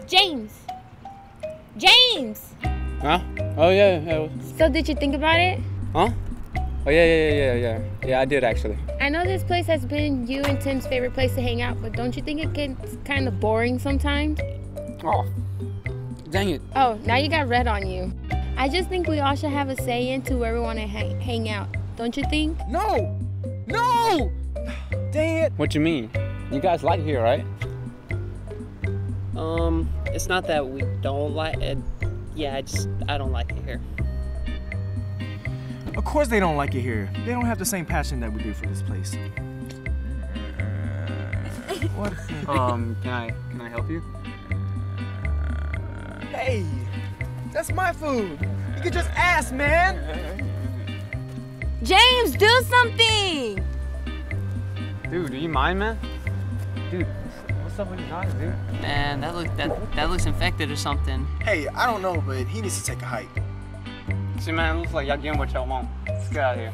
James! James! Huh? Oh, yeah. So did you think about it? Huh? Oh, yeah. Yeah, I did actually. I know this place has been you and Tim's favorite place to hang out, but don't you think it gets kind of boring sometimes? Oh, dang it. Oh, now you got red on you. I just think we all should have a say into where we want to hang out. Don't you think? No! Dang it! What you mean? You guys like here, right? It's not that we don't like it. Yeah, I don't like it here. Of course they don't like it here. They don't have the same passion that we do for this place. What? Can I help you? Hey, that's my food. You can just ask, man. James, do something! Dude, do you mind, man? Dude, what's up with your eyes, dude? Man, that looks infected or something. Hey, I don't know, but he needs to take a hike. See, man, it looks like y'all getting what y'all want. Let's get out of here.